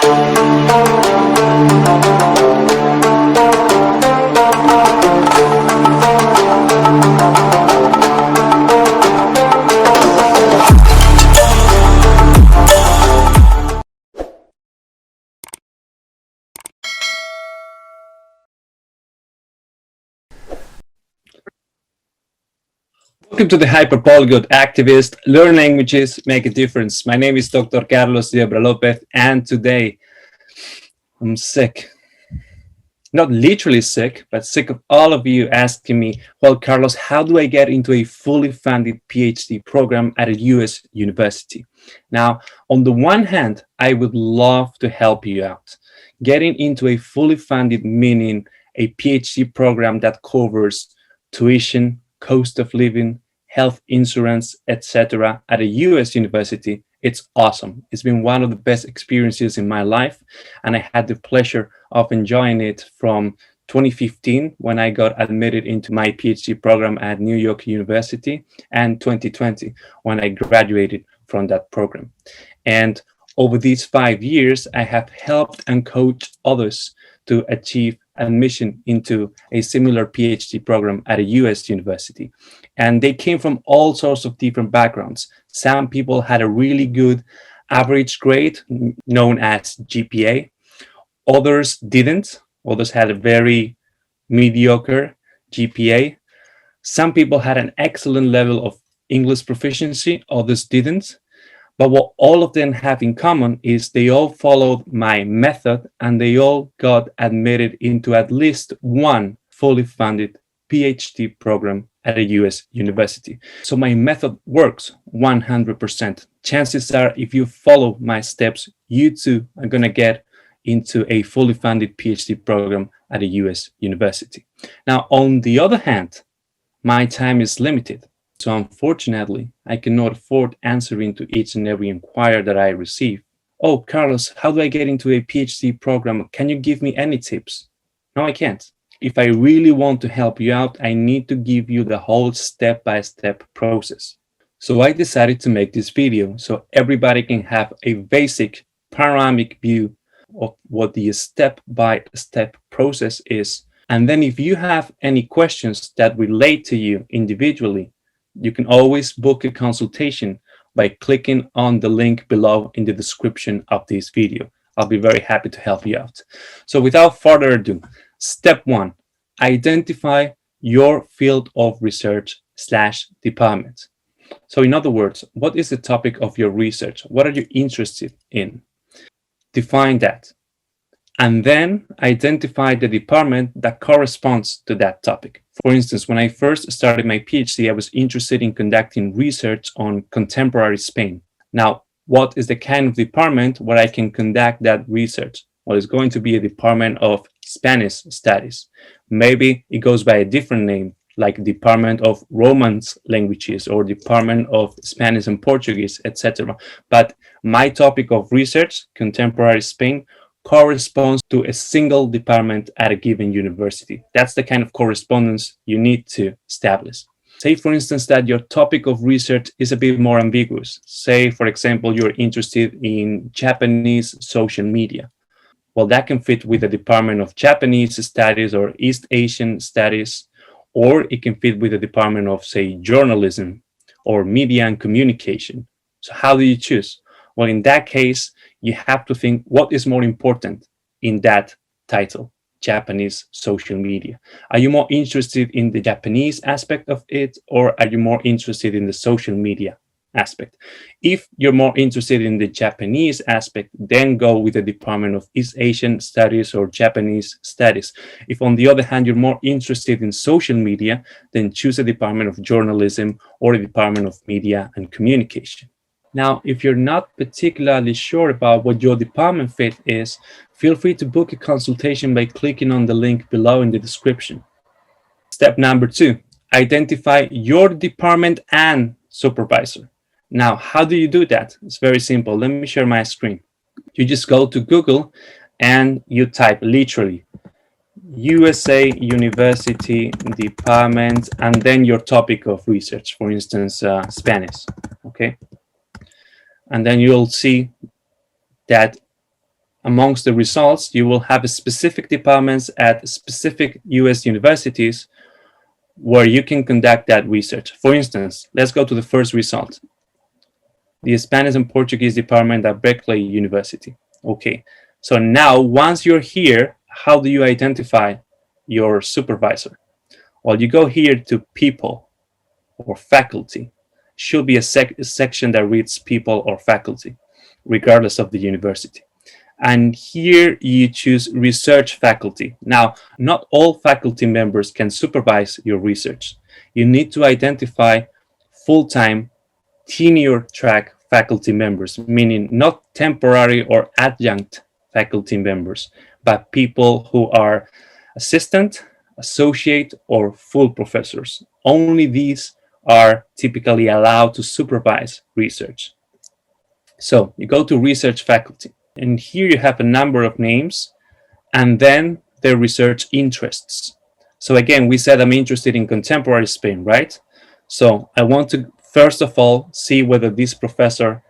Welcome to the Hyperpolyglot Activist. Learn languages, make a difference. My name is Dr. Carlos Diabra Lopez, and today I'm sick. Not literally sick, but sick of all of you asking me, well, Carlos, how do I get into a fully funded PhD program at a US university? Now, on the one hand, I would love to help you out. Getting into a fully funded, meaning a PhD program that covers tuition, cost of living, health insurance, etc. at a US university, it's awesome. It's been one of the best experiences in my life, and I had the pleasure of enjoying it from 2015 when I got admitted into my PhD program at New York University, and 2020 when I graduated from that program. And over these 5 years, I have helped and coached others to achieve admission into a similar PhD program at a US university. And they came from all sorts of different backgrounds. Some people had a really good average grade known as GPA. Others didn't. Others had a very mediocre GPA. Some people had an excellent level of English proficiency, others didn't. But what all of them have in common is they all followed my method and they all got admitted into at least one fully funded PhD program at a US university. So my method works 100%. Chances are, if you follow my steps, you too are going to get into a fully funded PhD program at a US university. Now, on the other hand, my time is limited. So unfortunately, I cannot afford answering to each and every inquiry that I receive. Oh, Carlos, how do I get into a PhD program? Can you give me any tips? No, I can't. If I really want to help you out, I need to give you the whole step-by-step process. So I decided to make this video so everybody can have a basic panoramic view of what the step-by-step process is. And then if you have any questions that relate to you individually, you can always book a consultation by clicking on the link below in the description of this video. I'll be very happy to help you out. So without further ado, step 1, identify your field of research/department. So in other words, what is the topic of your research? What are you interested in? Define that. And then identify the department that corresponds to that topic. For instance, when I first started my PhD, I was interested in conducting research on contemporary Spain. Now, what is the kind of department where I can conduct that research? Well, it's going to be a department of Spanish studies. Maybe it goes by a different name, like Department of Romance Languages or Department of Spanish and Portuguese, etc. But my topic of research, contemporary Spain, corresponds to a single department at a given university. That's the kind of correspondence you need to establish. Say, for instance, that your topic of research is a bit more ambiguous. Say, for example, you're interested in Japanese social media. Well, that can fit with the Department of Japanese Studies or East Asian Studies, or it can fit with the Department of, say, journalism or media and communication. So how do you choose? Well, in that case, you have to think what is more important in that title, Japanese social media. Are you more interested in the Japanese aspect of it, or are you more interested in the social media aspect? If you're more interested in the Japanese aspect, then go with the Department of East Asian Studies or Japanese Studies. If, on the other hand, you're more interested in social media, then choose a Department of Journalism or a Department of Media and Communication. Now, if you're not particularly sure about what your department fit is, feel free to book a consultation by clicking on the link below in the description. Step number 2, identify your department and supervisor. Now, how do you do that? It's very simple. Let me share my screen. You just go to Google and you type literally USA University Department and then your topic of research, for instance, Spanish, okay? And then you'll see that amongst the results, you will have specific departments at specific US universities where you can conduct that research. For instance, let's go to the first result. The Spanish and Portuguese department at Berkeley University. Okay, so now once you're here, how do you identify your supervisor? Well, you go here to people or faculty. Should be a section that reads people or faculty, regardless of the university. And here you choose research faculty. Now, not all faculty members can supervise your research. You need to identify full-time tenure track faculty members, meaning not temporary or adjunct faculty members, but people who are assistant, associate, or full professors. Only these are typically allowed to supervise research. So you go to research faculty, and here you have a number of names, and then their research interests. So again, we said I'm interested in contemporary Spain, right? So I want to first of all see whether this professor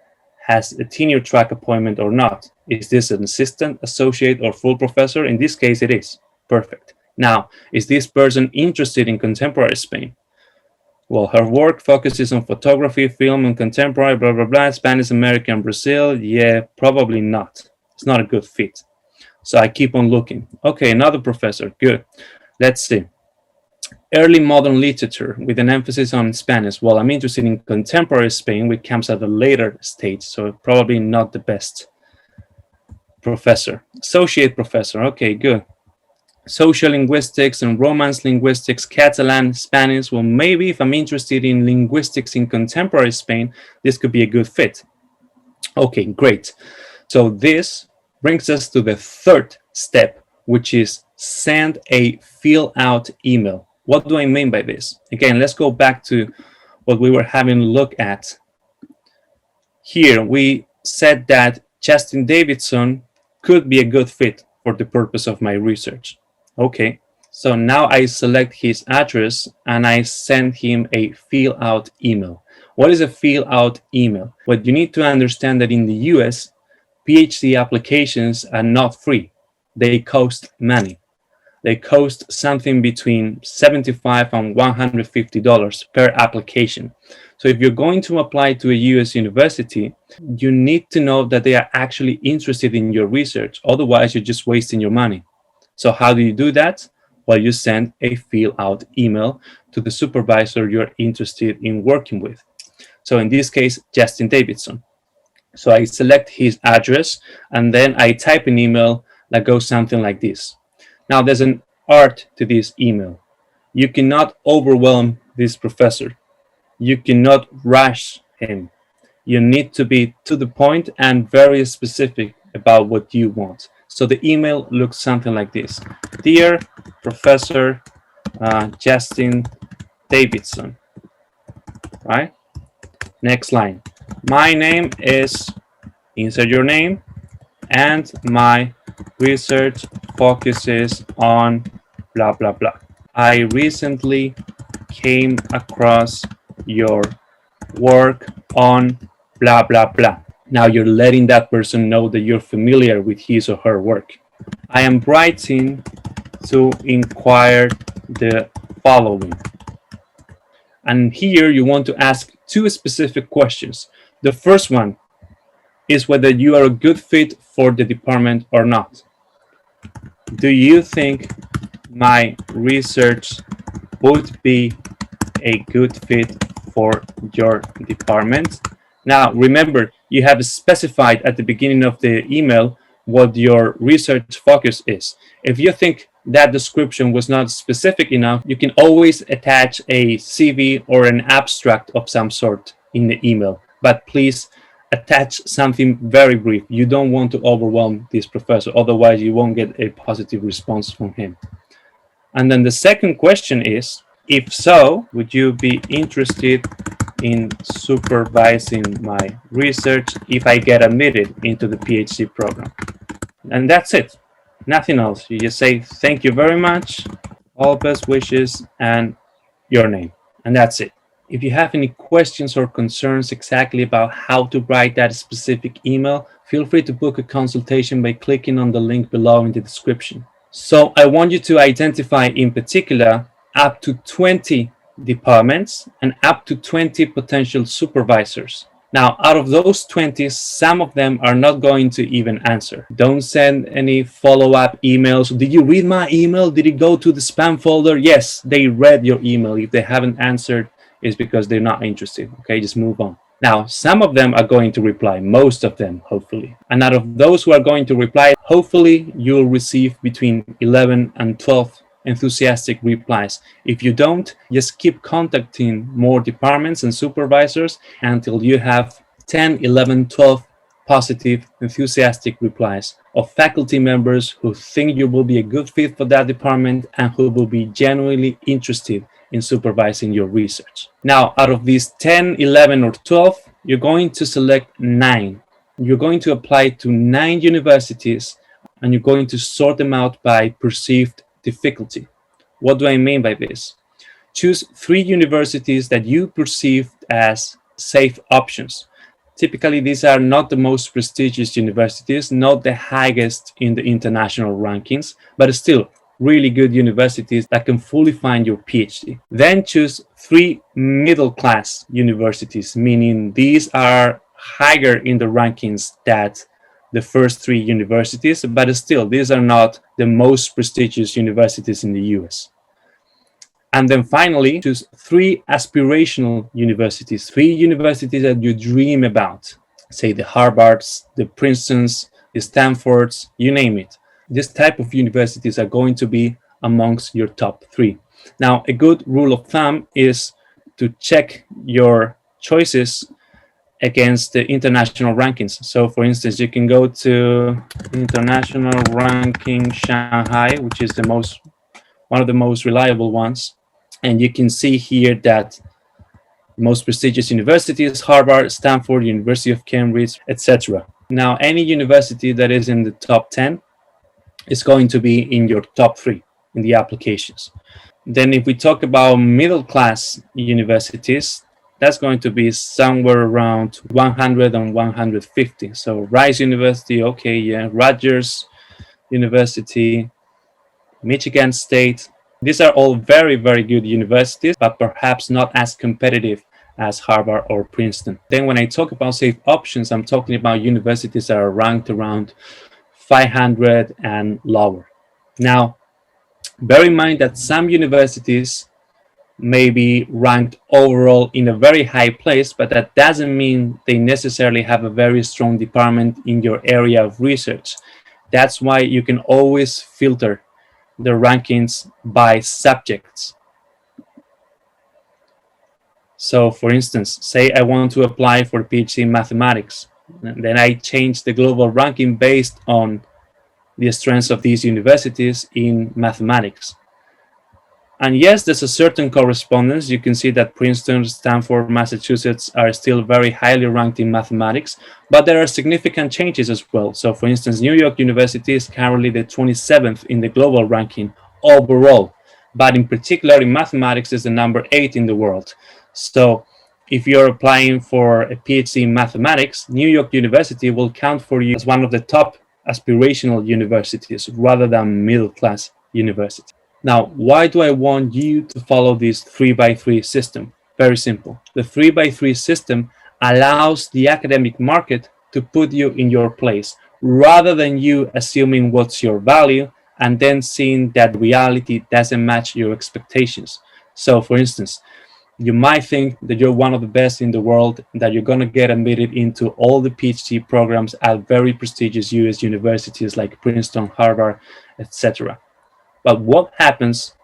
has a tenure track appointment or not. Is this an assistant, associate, or full professor? In this case, it is. Perfect. Now, is this person interested in contemporary Spain? Well, her work focuses on photography, film, and contemporary, blah, blah, blah, Spanish, American, Brazil. Yeah, probably not. It's not a good fit. So I keep on looking. Okay, another professor. Good. Let's see. Early modern literature with an emphasis on Spanish. Well, I'm interested in contemporary Spain, which comes at a later stage, so probably not the best professor. Associate professor. Okay, good. Social linguistics and Romance linguistics, Catalan, Spanish. Well, maybe if I'm interested in linguistics in contemporary Spain, this could be a good fit. Okay, great. So this brings us to the third step, which is send a fill-out email. What do I mean by this? Again, let's go back to what we were having a look at. Here, we said that Justin Davidson could be a good fit for the purpose of my research. Okay, so now I select his address and I send him a fill-out email. What is a fill-out email? Well, you need to understand that in the US, PhD applications are not free. They cost money. They cost something between $75 and $150 per application. So if you're going to apply to a US university, you need to know that they are actually interested in your research. Otherwise, you're just wasting your money. So how do you do that? Well, you send a fill-out email to the supervisor you're interested in working with. So in this case, Justin Davidson. So I select his address and then I type an email that goes something like this. Now there's an art to this email. You cannot overwhelm this professor. You cannot rush him. You need to be to the point and very specific about what you want. So the email looks something like this. Dear Professor Justin Davidson, right? Next line. My name is, insert your name, and my research focuses on blah, blah, blah. I recently came across your work on blah, blah, blah. Now you're letting that person know that you're familiar with his or her work. I am writing to inquire the following. And here you want to ask two specific questions. The first one is whether you are a good fit for the department or not. Do you think my research would be a good fit for your department? Now, remember, you have specified at the beginning of the email what your research focus is. If you think that description was not specific enough, you can always attach a CV or an abstract of some sort in the email. But please attach something very brief. You don't want to overwhelm this professor, otherwise you won't get a positive response from him. And then the second question is, if so, would you be interested in supervising my research if I get admitted into the PhD program? And that's it. Nothing else. You just say, thank you very much, all best wishes, and your name. And that's it. If you have any questions or concerns exactly about how to write that specific email, feel free to book a consultation by clicking on the link below in the description. So I want you to identify in particular up to 20 departments and up to 20 potential supervisors. Now, out of those 20, some of them are not going to even answer. Don't send any follow-up emails. Did you read my email? Did it go to the spam folder? Yes, they read your email. If they haven't answered, it's because they're not interested. Okay, just move on. Now, some of them are going to reply, most of them, hopefully. And out of those who are going to reply, hopefully you'll receive between 11 and 12 enthusiastic replies. If you don't, just keep contacting more departments and supervisors until you have 10, 11, 12 positive, enthusiastic replies of faculty members who think you will be a good fit for that department and who will be genuinely interested in supervising your research. Now, out of these 10, 11, or 12, you're going to select 9. You're going to apply to 9 universities and you're going to sort them out by perceived difficulty. What do I mean by this? Choose 3 universities that you perceive as safe options. Typically, these are not the most prestigious universities, not the highest in the international rankings, but still really good universities that can fully fund your PhD. Then choose 3 middle-class universities, meaning these are higher in the rankings than the first 3 universities, but still, these are not the most prestigious universities in the US. And then finally, choose 3 aspirational universities, 3 universities that you dream about, say the Harvards, the Princetons, the Stanfords, you name it. This type of universities are going to be amongst your top 3. Now, a good rule of thumb is to check your choices against the international rankings. So for instance, you can go to International Ranking Shanghai, which is one of the most reliable ones. And you can see here that most prestigious universities, Harvard, Stanford, University of Cambridge, etc. Now, any university that is in the top 10 is going to be in your top 3 in the applications. Then if we talk about middle-class universities, that's going to be somewhere around 100 and 150. So Rice University, okay, yeah, Rutgers University, Michigan State. These are all very, very good universities, but perhaps not as competitive as Harvard or Princeton. Then when I talk about safe options, I'm talking about universities that are ranked around 500 and lower. Now, bear in mind that some universities may be ranked overall in a very high place, but that doesn't mean they necessarily have a very strong department in your area of research. That's why you can always filter the rankings by subjects. So for instance, say I want to apply for a PhD in mathematics, and then I change the global ranking based on the strengths of these universities in mathematics. And yes, there's a certain correspondence. You can see that Princeton, Stanford, Massachusetts are still very highly ranked in mathematics, but there are significant changes as well. So for instance, New York University is currently the 27th in the global ranking overall, but in particular in mathematics is the number 8 in the world. So if you're applying for a PhD in mathematics, New York University will count for you as one of the top aspirational universities rather than middle-class universities. Now, why do I want you to follow this 3x3 system? Very simple. The 3x3 system allows the academic market to put you in your place rather than you assuming what's your value and then seeing that reality doesn't match your expectations. So, for instance, you might think that you're one of the best in the world, that you're going to get admitted into all the PhD programs at very prestigious US universities like Princeton, Harvard, etc. But what happens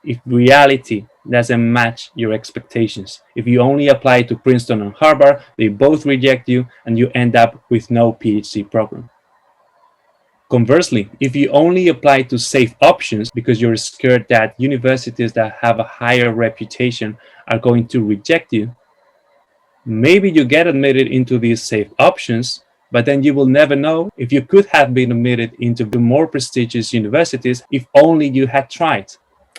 if reality doesn't match your expectations? If you only apply to Princeton and Harvard, they both reject you and you end up with no PhD program. Conversely, if you only apply to safe options because you're scared that universities that have a higher reputation are going to reject you, maybe you get admitted into these safe options, but then you will never know if you could have been admitted into the more prestigious universities if only you had tried.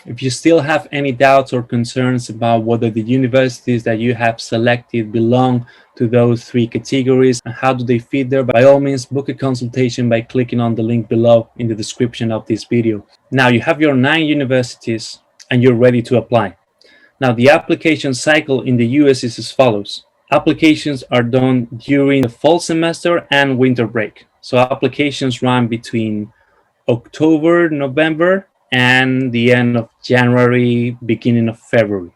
If you still have any doubts or concerns about whether the universities that you have selected belong to those three categories and how do they fit there, by all means, book a consultation by clicking on the link below in the description of this video. Now you have your 9 universities and you're ready to apply. Now the application cycle in the US is as follows. Applications are done during the fall semester and winter break. So applications run between October, November, and the end of January, beginning of February.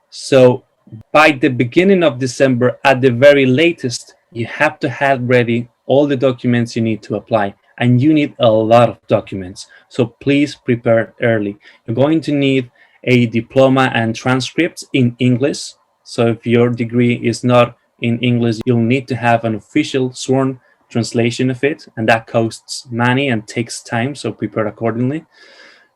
So by the beginning of December, at the very latest, you have to have ready all the documents you need to apply. And you need a lot of documents. So please prepare early. You're going to need a diploma and transcripts in English. So if your degree is not in English, you'll need to have an official sworn translation of it, and that costs money and takes time, so prepare accordingly.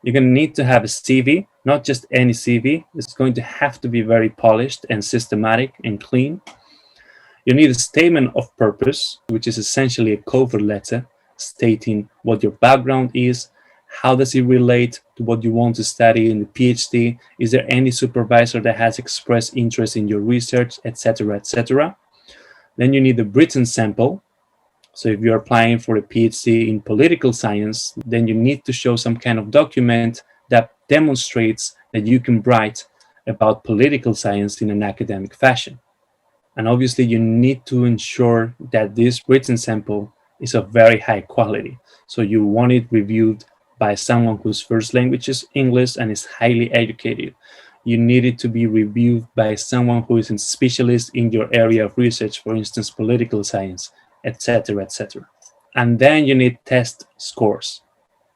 You're going to need to have a CV, not just any CV. It's going to have to be very polished and systematic and clean. You need a statement of purpose, which is essentially a cover letter stating what your background is, how does it relate to what you want to study in the PhD, is there any supervisor that has expressed interest in your research, etc., etc. Then you need a written sample. So if you're applying for a PhD in political science, then you need to show some kind of document that demonstrates that you can write about political science in an academic fashion. And obviously you need to ensure that this written sample is of very high quality. So you want it reviewed by someone whose first language is English and is highly educated. You need it to be reviewed by someone who is a specialist in your area of research, for instance, political science, etc., etc. And then you need test scores.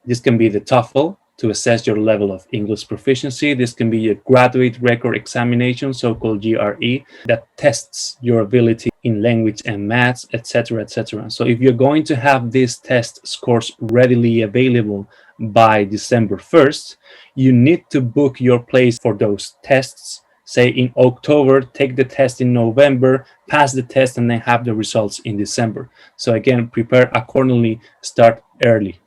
This can be the TOEFL to assess your level of English proficiency. This can be a graduate record examination, so-called GRE, that tests your ability in language and maths, etc., etc. So if you're going to have these test scores readily available by December 1st, you need to book your place for those tests. Say in October, take the test in November, pass the test, and then have the results in December. So again, prepare accordingly, start early.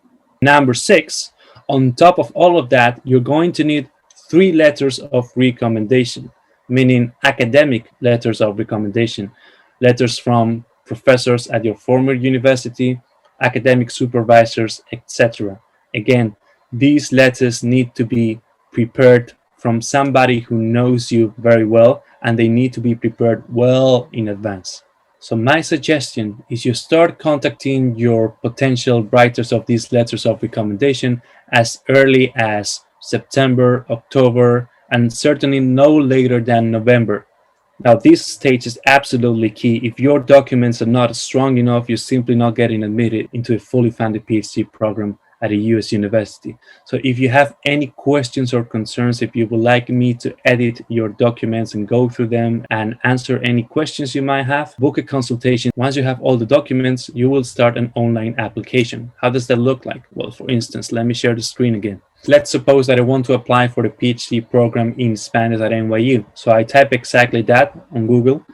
Number 6, on top of all of that, you're going to need 3 letters of recommendation, meaning academic letters of recommendation, letters from professors at your former university, academic supervisors, etc. Again, these letters need to be prepared from somebody who knows you very well, and they need to be prepared well in advance. So my suggestion is you start contacting your potential writers of these letters of recommendation as early as September, October, and certainly no later than November. Now, this stage is absolutely key. If your documents are not strong enough, you're simply not getting admitted into a fully funded PhD program at a US university. So if you have any questions or concerns, if you would like me to edit your documents and go through them and answer any questions you might have, book a consultation. Once you have all the documents, you will start an online application. How does that look like? Well, for instance, let me share the screen again. Let's suppose that I want to apply for the PhD program in Spanish at NYU. So I type exactly that on Google,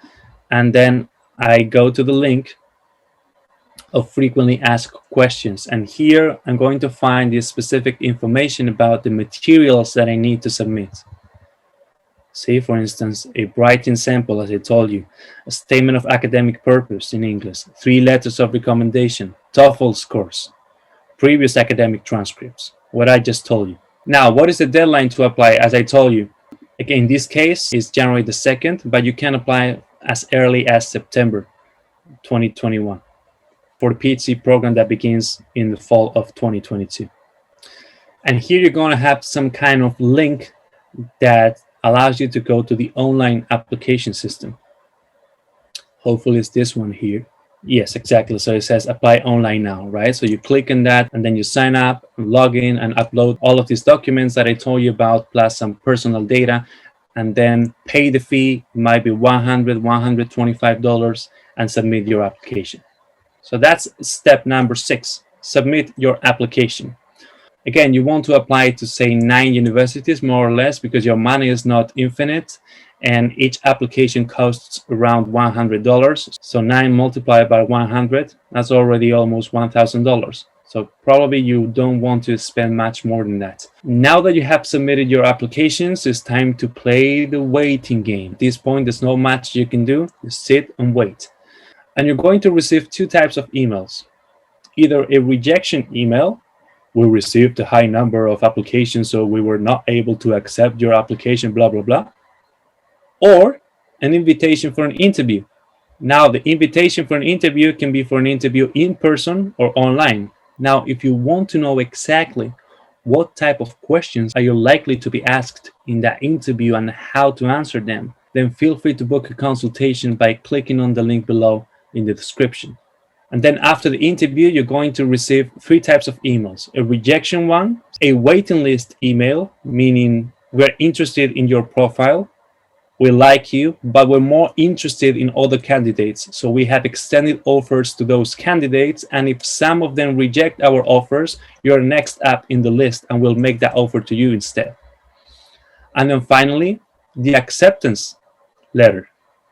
and then I go to the link of frequently asked questions. And here I'm going to find the specific information about the materials that I need to submit. Say, for instance, a writing sample, as I told you, a statement of academic purpose in English, 3 letters of recommendation, TOEFL scores, previous academic transcripts, what I just told you. Now, what is the deadline to apply? As I told you, again, in this case, it's January the 2nd, but you can apply as early as September 2021. For the PhD program that begins in the fall of 2022. And here you're going to have some kind of link that allows you to go to the online application system. Hopefully it's this one here. Yes, exactly. So it says apply online now, right? So you click on that and then you sign up, log in, and upload all of these documents that I told you about, plus some personal data, and then pay the fee. It might be $100, $125, and submit your application. So that's step number 6. Submit your application. Again, you want to apply to, say, 9 universities, more or less, because your money is not infinite, and each application costs around $100. So 9 multiplied by 100, that's already almost $1,000. So probably you don't want to spend much more than that. Now that you have submitted your applications, it's time to play the waiting game. At this point, there's not much you can do. Just sit and wait. And you're going to receive two types of emails. Either a rejection email, we received a high number of applications, so we were not able to accept your application, blah, blah, blah. Or an invitation for an interview. Now, the invitation for an interview can be for an interview in person or online. Now, if you want to know exactly what type of questions are you likely to be asked in that interview and how to answer them, then feel free to book a consultation by clicking on the link below in the description. And then after the interview, you're going to receive three types of emails: a rejection one, a waiting list email, meaning we're interested in your profile, we like you, but we're more interested in other candidates. So we have extended offers to those candidates. And if some of them reject our offers, you're next up in the list and we'll make that offer to you instead. And then finally, the acceptance letter.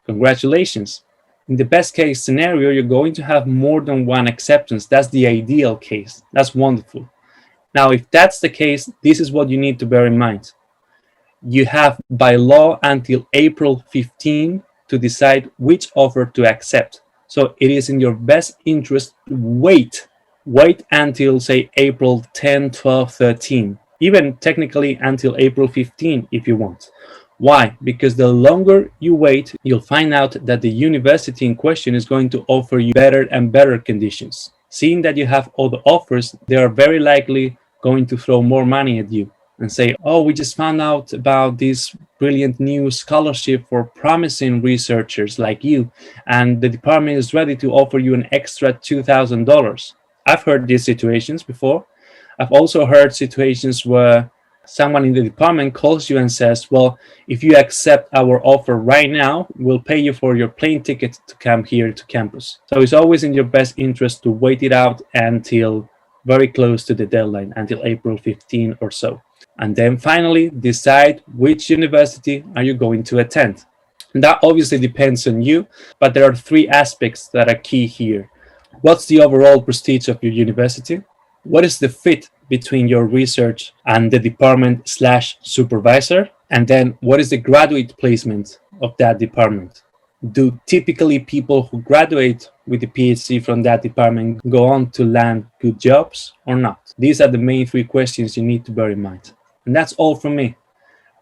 Congratulations. In the best case scenario, you're going to have more than one acceptance. That's the ideal case. That's wonderful. Now, if that's the case, this is what you need to bear in mind. You have by law until April 15 to decide which offer to accept. So it is in your best interest to wait until, say, April 10, 12, 13, even technically until April 15 if you want. Why? Because the longer you wait, you'll find out that the university in question is going to offer you better and better conditions. Seeing that you have all the offers, they are very likely going to throw more money at you and say, oh, we just found out about this brilliant new scholarship for promising researchers like you, and the department is ready to offer you an extra $2,000. I've heard these situations before. I've also heard situations where someone in the department calls you and says, well, if you accept our offer right now, we'll pay you for your plane ticket to come here to campus. So it's always in your best interest to wait it out until very close to the deadline, until April 15 or so. And then finally, decide which university are you going to attend. And that obviously depends on you, but there are three aspects that are key here. What's the overall prestige of your university? What is the fit between your research and the department / supervisor? And then what is the graduate placement of that department? Do typically people who graduate with a PhD from that department go on to land good jobs or not? These are the main three questions you need to bear in mind. And that's all from me.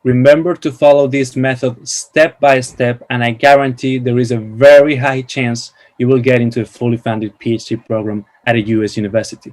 Remember to follow this method step by step, and I guarantee there is a very high chance you will get into a fully funded PhD program at a US university.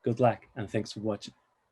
Good luck, and thanks for watching.